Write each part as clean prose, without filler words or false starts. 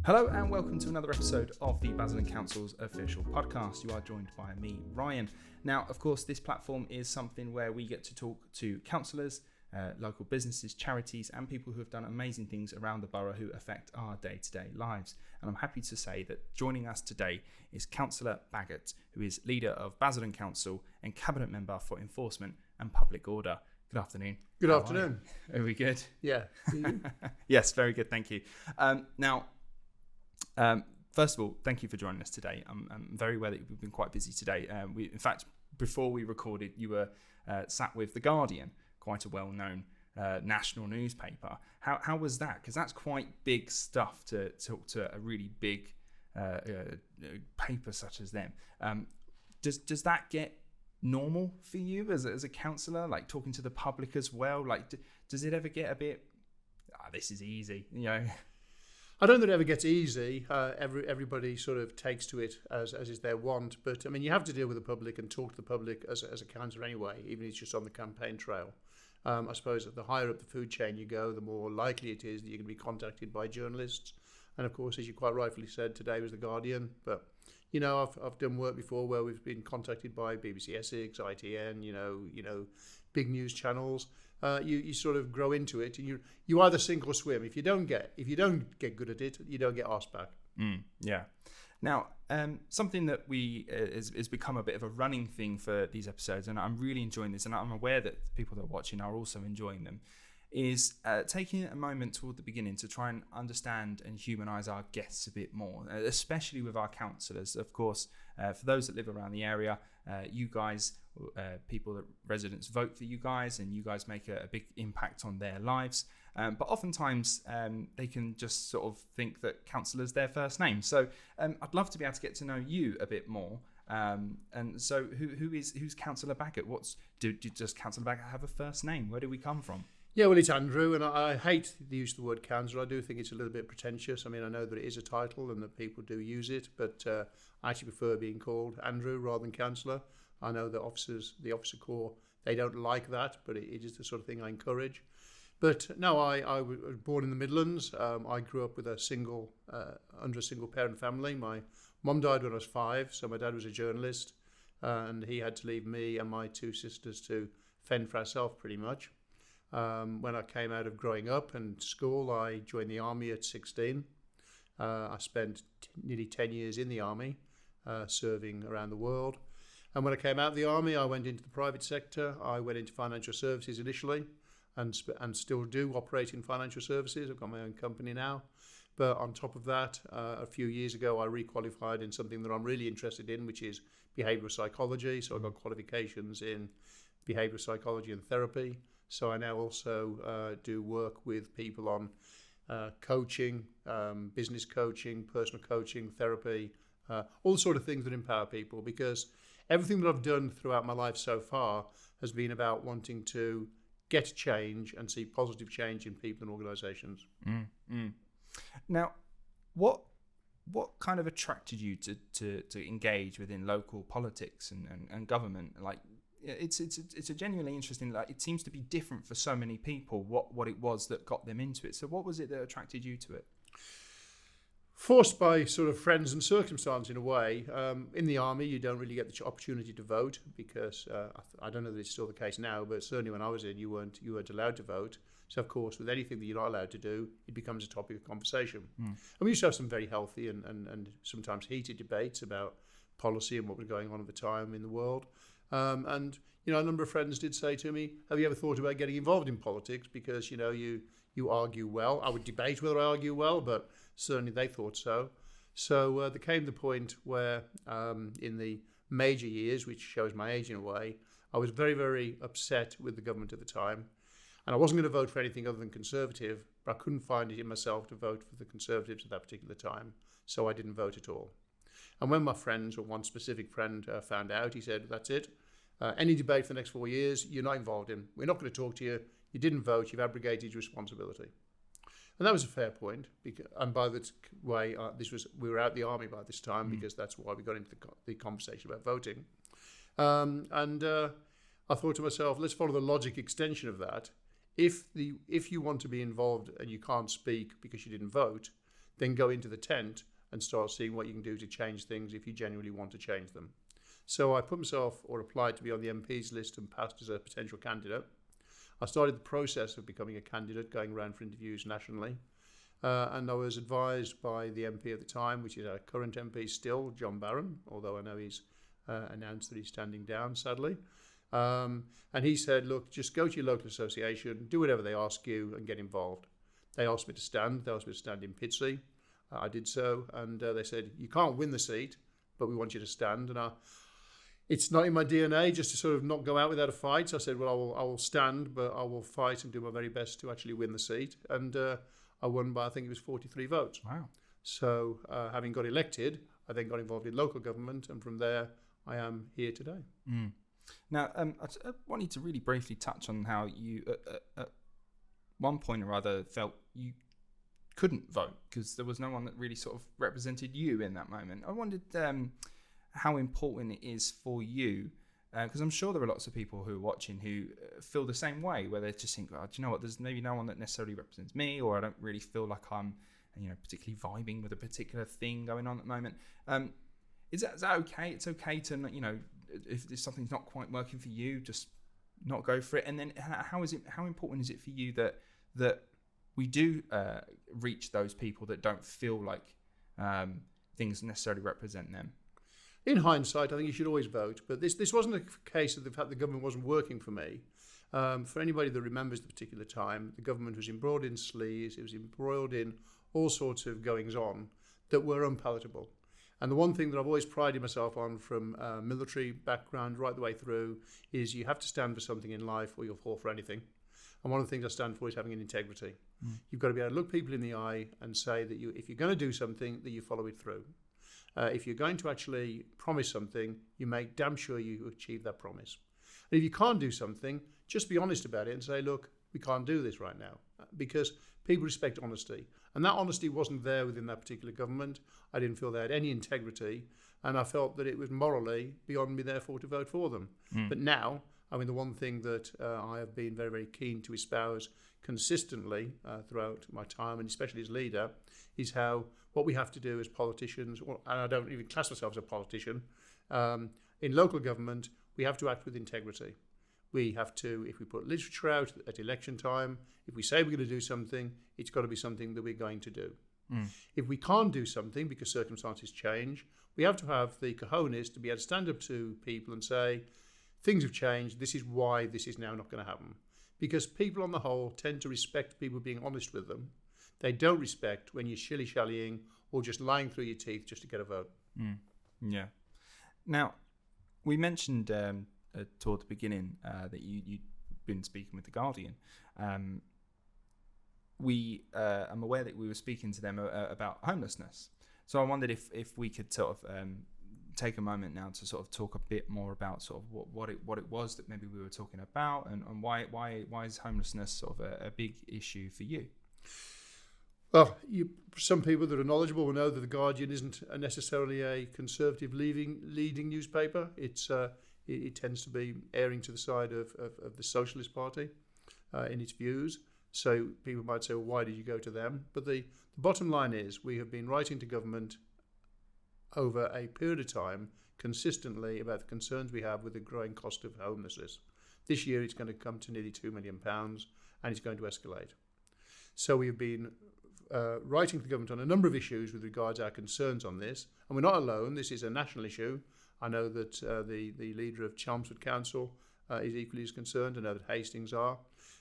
Hello and welcome to another episode of the Basildon Council's official podcast. You are joined by me, Ryan. Now, of course, this platform is something where we get to talk to councillors, local businesses, charities and people who have done amazing things around the borough who affect our day-to-day lives. And I'm happy to say that joining us today is Councillor Baggott, who is leader of Basildon Council and Cabinet Member for Enforcement and Public Order. Good afternoon. Good afternoon. Are we good? Yeah. Yes, very good. Thank you. First of all, thank you for joining us today. I'm very aware that we've been quite busy today. In fact, before we recorded, you were sat with The Guardian, quite a well-known national newspaper. How was that? Because that's quite big stuff to talk to a really big paper such as them. Does that get normal for you as a councillor, like talking to the public as well? Like, does it ever get a bit, this is easy, you know? I don't think it ever gets easy. Everybody sort of takes to it as is their want. But, I mean, you have to deal with the public and talk to the public as a councillor anyway, even if it's just on the campaign trail. I suppose that the higher up the food chain you go, the more likely it is that you're going to be contacted by journalists. And, of course, as you quite rightfully said, today was The Guardian. But, you know, I've done work before where we've been contacted by BBC Essex, ITN, you know, big news channels. You sort of grow into it, and you either sink or swim. If you don't get good at it, you don't get asked back. Yeah. Now, something that has become a bit of a running thing for these episodes, and I'm really enjoying this, and I'm aware that people that are watching are also enjoying them, is taking a moment toward the beginning to try and understand and humanise our guests a bit more, especially with our councillors. Of course, for those that live around the area, you guys, residents vote for you guys, and you guys make a big impact on their lives. But oftentimes they can just sort of think that councillor's their first name. So I'd love to be able to get to know you a bit more. And so who's Councillor Baggott? Does Councillor Baggott have a first name? Where do we come from? Yeah, well, it's Andrew, and I hate the use of the word councillor. I do think it's a little bit pretentious. I mean, I know that it is a title and that people do use it, but I actually prefer being called Andrew rather than councillor. I know that the officer corps, they don't like that, but it is the sort of thing I encourage. But no, I was born in the Midlands. I grew up with under a single parent family. My mum died when I was 5, so my dad was a journalist, and he had to leave me and my 2 sisters to fend for ourselves pretty much. When I came out of growing up and school, I joined the army at 16. I spent nearly 10 years in the army, serving around the world. And when I came out of the army, I went into the private sector. I went into financial services initially, and still do operate in financial services. I've got my own company now. But on top of that, a few years ago, I requalified in something that I'm really interested in, which is behavioural psychology. So I've got qualifications in behavioural psychology and therapy. So I now also do work with people on coaching, business coaching, personal coaching, therapy, all sort of things that empower people, because everything that I've done throughout my life so far has been about wanting to get change and see positive change in people and organisations. Now, what kind of attracted you to engage within local politics and government? Like, it's a genuinely interesting. Like, it seems to be different for so many people. What it was that got them into it. So, what was it that attracted you to it? Forced by sort of friends and circumstance in a way. In the army, you don't really get the opportunity to vote because I don't know that it's still the case now, but certainly when I was in, you weren't allowed to vote. So of course, with anything that you're not allowed to do, it becomes a topic of conversation. And we used to have some very healthy and sometimes heated debates about policy and what was going on at the time in the world. And you know, a number of friends did say to me, "Have you ever thought about getting involved in politics? Because you know, you argue well." I would debate whether I argue well, but certainly they thought so. So there came the point where in the major years, which shows my age in a way, I was very, very upset with the government at the time. And I wasn't going to vote for anything other than Conservative, but I couldn't find it in myself to vote for the Conservatives at that particular time. So I didn't vote at all. And when my friends, or one specific friend, found out, he said, "That's it. Any debate for the next 4 years, you're not involved in. We're not going to talk to you. You didn't vote. You've abrogated your responsibility." And that was a fair point. And by the way, we were out the army by this time because that's why we got into the conversation about voting. And I thought to myself, let's follow the logic extension of that. If you want to be involved and you can't speak because you didn't vote, then go into the tent and start seeing what you can do to change things if you genuinely want to change them. So I put myself, or applied to be on the MP's list and passed as a potential candidate. I started the process of becoming a candidate, going around for interviews nationally. And I was advised by the MP at the time, which is our current MP still, John Barron, although I know he's announced that he's standing down, sadly. And he said, look, just go to your local association, do whatever they ask you and get involved. They asked me to stand. They asked me to stand in Pitsea. I did so. And they said, you can't win the seat, but we want you to stand. And it's not in my DNA just to sort of not go out without a fight. So I said, well, I will stand, but I will fight and do my very best to actually win the seat. And I won by, I think it was 43 votes. Wow. So having got elected, I then got involved in local government. And from there, I am here today. Mm. Now, I wanted to really briefly touch on how you, at one point or other, felt you couldn't vote because there was no one that really sort of represented you in that moment. I wondered how important it is for you, because I'm sure there are lots of people who are watching who feel the same way, where they just think, oh, do you know what, there's maybe no one that necessarily represents me, or I don't really feel like I'm, particularly vibing with a particular thing going on at the moment. Is that okay? It's okay to, if something's not quite working for you, just not go for it. And then how important is it for you that we do reach those people that don't feel like things necessarily represent them? In hindsight, I think you should always vote. But this wasn't a case of the fact the government wasn't working for me. For anybody that remembers the particular time, the government was embroiled in sleaze. It was embroiled in all sorts of goings-on that were unpalatable. And the one thing that I've always prided myself on from a military background right the way through is you have to stand for something in life or you'll fall for anything. And one of the things I stand for is having an integrity. Mm. You've got to be able to look people in the eye and say that if you're going to do something, that you follow it through. If you're going to actually promise something, you make damn sure you achieve that promise. And if you can't do something, just be honest about it and say, look, we can't do this right now. Because people respect honesty. And that honesty wasn't there within that particular government. I didn't feel they had any integrity. And I felt that it was morally beyond me, therefore, to vote for them. Mm. But now, the one thing that I have been very, very keen to espouse consistently throughout my time, and especially as leader, is how what we have to do as politicians, and I don't even class myself as a politician, in local government, we have to act with integrity. We have to, if we put literature out at election time, if we say we're going to do something, it's got to be something that we're going to do. Mm. If we can't do something because circumstances change, we have to have the cojones to be able to stand up to people and say, things have changed, this is why this is now not going to happen. Because people on the whole tend to respect people being honest with them. They don't respect when you're shilly-shallying or just lying through your teeth just to get a vote. Mm. Yeah. Now, we mentioned toward the beginning that you'd been speaking with The Guardian. I'm aware that we were speaking to them about homelessness. So I wondered if we could sort of take a moment now to sort of talk a bit more about sort of what it was that maybe we were talking about, and why is homelessness sort of a big issue for you? Well, some people that are knowledgeable will know that The Guardian isn't necessarily a conservative leading newspaper. It tends to be erring to the side of the Socialist Party in its views. So people might say, well, why did you go to them? But the bottom line is we have been writing to government over a period of time consistently about the concerns we have with the growing cost of homelessness. This year it's going to come to nearly £2 million and it's going to escalate. So we have been writing to the government on a number of issues with regards to our concerns on this. And we're not alone. This is a national issue. I know that the leader of Chelmsford Council is equally as concerned. I know that Hastings are.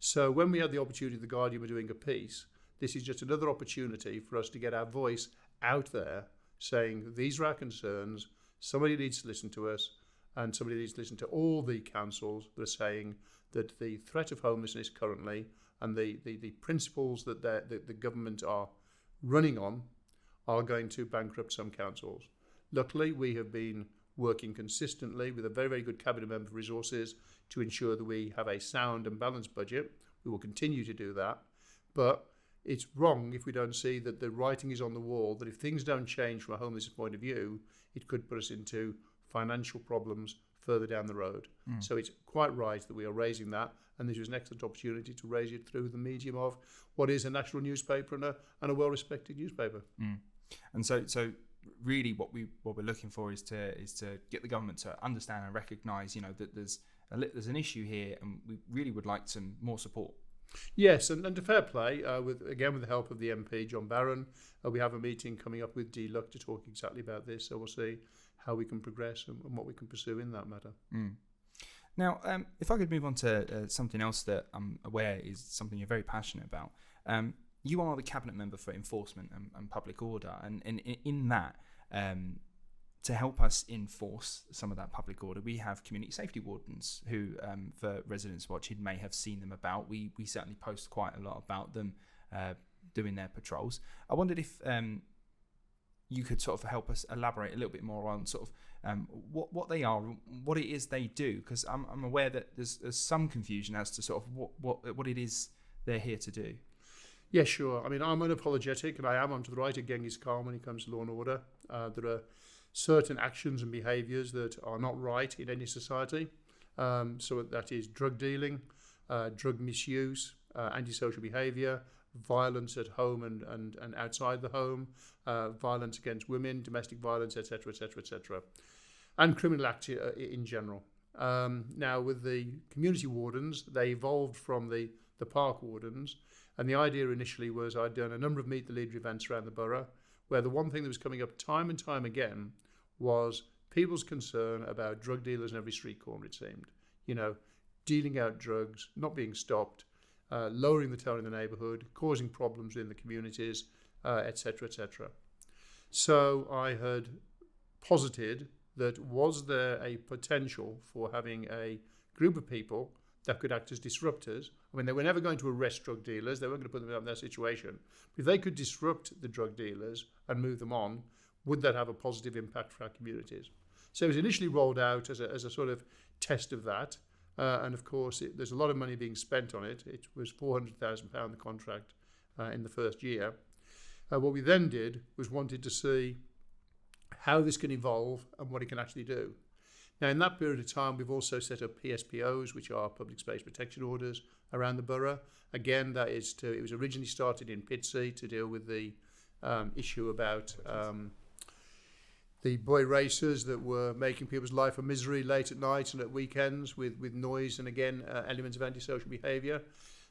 So when we had the opportunity, The Guardian were doing a piece, this is just another opportunity for us to get our voice out there saying these are our concerns, somebody needs to listen to us, and somebody needs to listen to all the councils that are saying that the threat of homelessness currently and the principles that the government are running on are going to bankrupt some councils. Luckily, we have been working consistently with a very, very good cabinet member for resources to ensure that we have a sound and balanced budget. We will continue to do that. But it's wrong if we don't see that the writing is on the wall, that if things don't change from a homelessness point of view, it could put us into financial problems further down the road. So it's quite right that we are raising that, and this was an excellent opportunity to raise it through the medium of what is a national newspaper and a well-respected newspaper. And so really what we're looking for is to get the government to understand and recognise, that there's an issue here, and we really would like some more support. Yes, and to fair play, with the help of the MP John Barron, we have a meeting coming up with DLUC to talk exactly about this. So we'll see how we can progress and what we can pursue in that matter. Now, if I could move on to something else that I'm aware is something you're very passionate about. You are the Cabinet Member for Enforcement and Public Order, and in that, to help us enforce some of that public order, we have community safety wardens who, for Residents Watch, may have seen them about. We certainly post quite a lot about them doing their patrols. I wondered if you could sort of help us elaborate a little bit more on sort of what they are, what it is they do, because I'm aware that there's some confusion as to sort of what it is they're here to do. Yeah, sure. I mean, I'm unapologetic, and I am onto the right of Genghis Khan when it comes to law and order. There are certain actions and behaviours that are not right in any society. So that is drug dealing, drug misuse, antisocial behaviour, violence at home and outside the home, violence against women, domestic violence, etc., etc., etc., and criminal activity in general. Now, with the community wardens, they evolved from the park wardens, and the idea initially was I'd done a number of Meet the Leader events around the borough, where the one thing that was coming up time and time again was people's concern about drug dealers in every street corner, it seemed. Dealing out drugs, not being stopped, lowering the tone in the neighbourhood, causing problems in the communities, etc., etc. So I had posited that was there a potential for having a group of people that could act as disruptors. I mean, they were never going to arrest drug dealers. They weren't going to put them in that situation. But if they could disrupt the drug dealers and move them on, would that have a positive impact for our communities? So it was initially rolled out as a sort of test of that. And of course, there's a lot of money being spent on it. It was £400,000 the contract in the first year. What we then did was wanted to see how this can evolve and what it can actually do. Now, in that period of time, we've also set up PSPOs, which are public space protection orders around the borough. Again, it was originally started in Pitsea to deal with the issue about the boy racers that were making people's life a misery late at night and at weekends with noise and, again, elements of antisocial behaviour.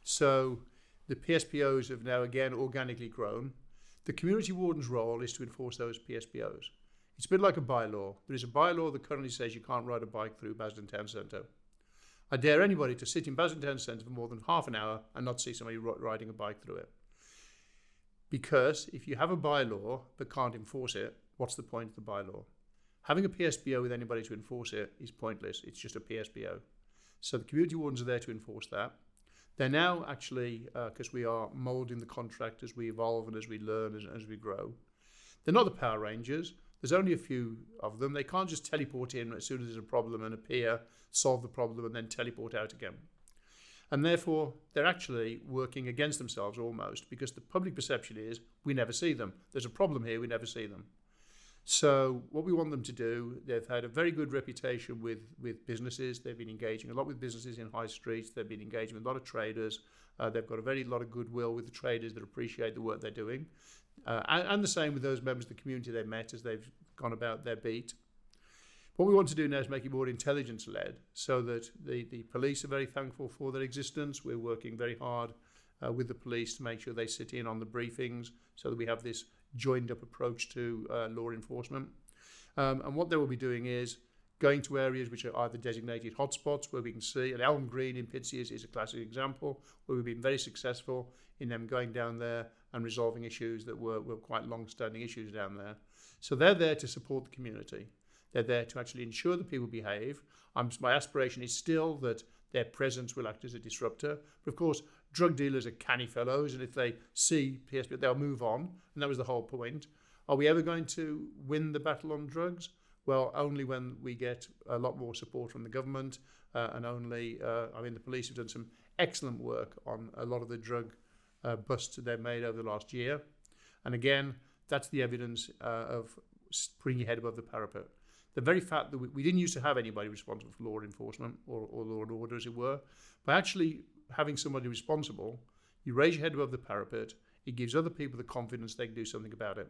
So the PSPOs have now, again, organically grown. The community warden's role is to enforce those PSPOs. It's a bit like a bylaw. There is a bylaw that currently says you can't ride a bike through Basildon Town Centre. I dare anybody to sit in Basildon Town Centre for more than half an hour and not see somebody riding a bike through it. Because if you have a bylaw but can't enforce it, what's the point of the bylaw? Having a PSPO with anybody to enforce it is pointless. It's just a PSPO. So the community wardens are there to enforce that. They're now actually, because we are moulding the contract as we evolve and as we learn, as we grow, they're not the Power Rangers. There's only a few of them. They can't just teleport in as soon as there's a problem and appear, solve the problem, and then teleport out again. And therefore, they're actually working against themselves almost, because the public perception is we never see them. There's a problem here, we never see them. So what we want them to do, they've had a very good reputation with businesses. They've been engaging a lot with businesses in high streets. They've been engaging with a lot of traders. They've got a lot of goodwill with the traders that appreciate the work they're doing. And the same with those members of the community they've met as they've gone about their beat. What we want to do now is make it more intelligence-led, so that the police are very thankful for their existence. We're working very hard with the police to make sure they sit in on the briefings so that we have this joined-up approach to law enforcement. And what they will be doing is going to areas which are either designated hotspots where we can see, and Elm Green in Pitsea is a classic example, where we've been very successful in them going down there and resolving issues that were quite long-standing issues down there. So they're there to support the community. They're there to actually ensure that people behave. My aspiration is still that their presence will act as a disruptor. But of course, drug dealers are canny fellows, and if they see PSP, they'll move on. And that was the whole point. Are we ever going to win the battle on drugs? Well, only when we get a lot more support from the government, and only, the police have done some excellent work on a lot of the drug busts they've made over the last year. And again, that's the evidence of putting your head above the parapet. the very fact that we didn't used to have anybody responsible for law enforcement or law and order, as it were, by actually having somebody responsible, you raise your head above the parapet, it gives other people the confidence they can do something about it.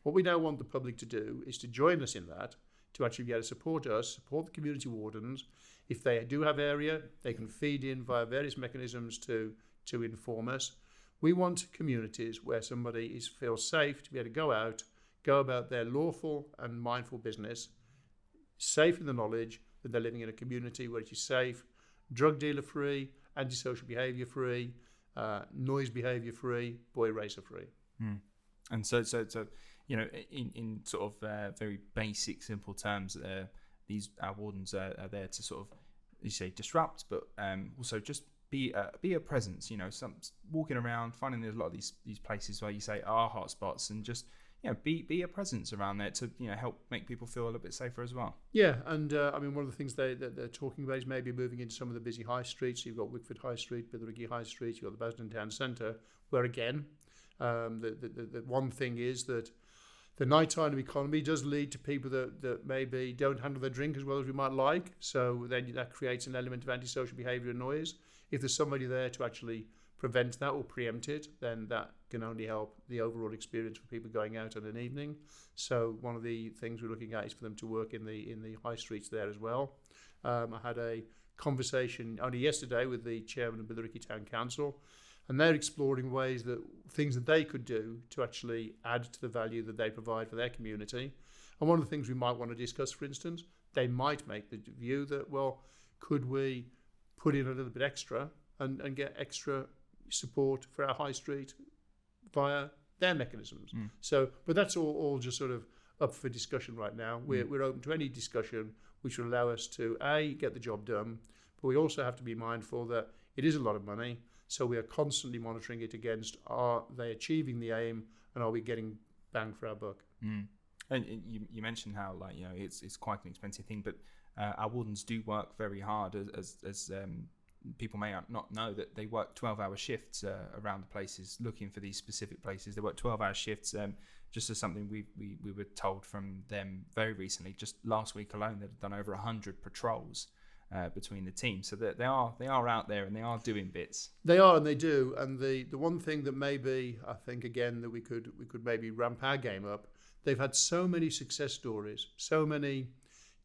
What we now want the public to do is to join us in that, to actually be able to support us, support the community wardens. If they do have area, they can feed in via various mechanisms to inform us. We want communities where somebody feels safe to be able to go out, go about their lawful and mindful business, safe in the knowledge that they're living in a community where it is safe, drug dealer free, antisocial behaviour free, noise behaviour free, boy racer free. And so you know, in sort of very basic, simple terms, our wardens are there to sort of, you say, disrupt, but also just be a presence. You know, walking around, finding there's a lot of these places where you say are hotspots, and just, you know, be a presence around there to, you know, help make people feel a little bit safer as well. Yeah, and I mean, one of the things they're talking about is maybe moving into some of the busy high streets. You've got Wickford High Street, Billericay High Street, you've got the Basildon Town Centre, where again, the one thing is that the nighttime economy does lead to people that maybe don't handle their drink as well as we might like. So then that creates an element of antisocial behaviour and noise. If there's somebody there to actually prevent that or preempt it, then that can only help the overall experience for people going out on an evening. So one of the things we're looking at is for them to work in the high streets there as well. I had a conversation only yesterday with the chairman of Billericay Town Council, and they're exploring things that they could do to actually add to the value that they provide for their community. And one of the things we might want to discuss, for instance, they might make the view that, well, could we put in a little bit extra and get extra support for our high street via their mechanisms. So, but that's all just sort of up for discussion right now. We're open to any discussion which will allow us to get the job done, but we also have to be mindful that it is a lot of money. So we are constantly monitoring it against, are they achieving the aim, and are we getting bang for our buck? And you mentioned how, like, you know, it's quite an expensive thing, but our wardens do work very hard, as people may not know, that they work 12-hour shifts around the places, looking for these specific places. They work 12-hour shifts, just as something we were told from them very recently. Just last week alone, they've done over 100 patrols between the teams, so that they are out there and they are doing bits. They are, and they do. And the one thing that maybe I think again that we could maybe ramp our game up. They've had so many success stories, so many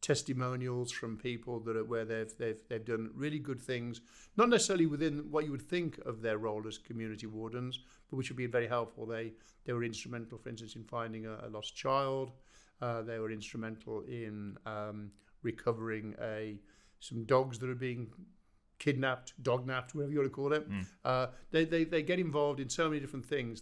testimonials from people where they've done really good things, not necessarily within what you would think of their role as community wardens, but which would be very helpful. They were instrumental, for instance, in finding a lost child. They were instrumental in recovering some dogs that are being kidnapped, dog-napped, whatever you want to call it. They get involved in so many different things.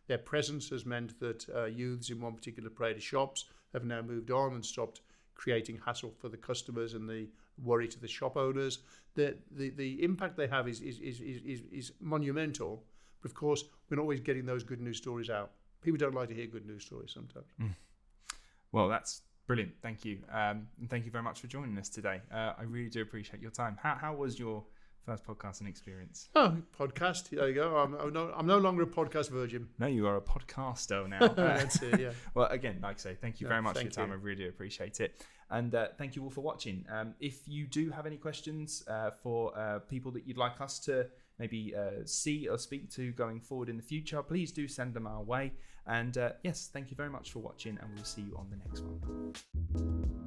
Their presence has meant that youths in one particular parade of shops have now moved on and stopped creating hassle for the customers and the worry to the shop owners. The impact they have is monumental. But of course, we're not always getting those good news stories out. People don't like to hear good news stories sometimes. Well, that's brilliant. Thank you. And thank you very much for joining us today. I really do appreciate your time. How was your first podcasting experience? Oh, podcast. There you go. I'm no longer a podcast virgin. No, you are a podcaster now. That's it, yeah. Well, again, like I say, thank you very much for your time. I really do appreciate it. And thank you all for watching. If you do have any questions for people that you'd like us to maybe see or speak to going forward in the future, please do send them our way. And yes, thank you very much for watching, and we'll see you on the next one.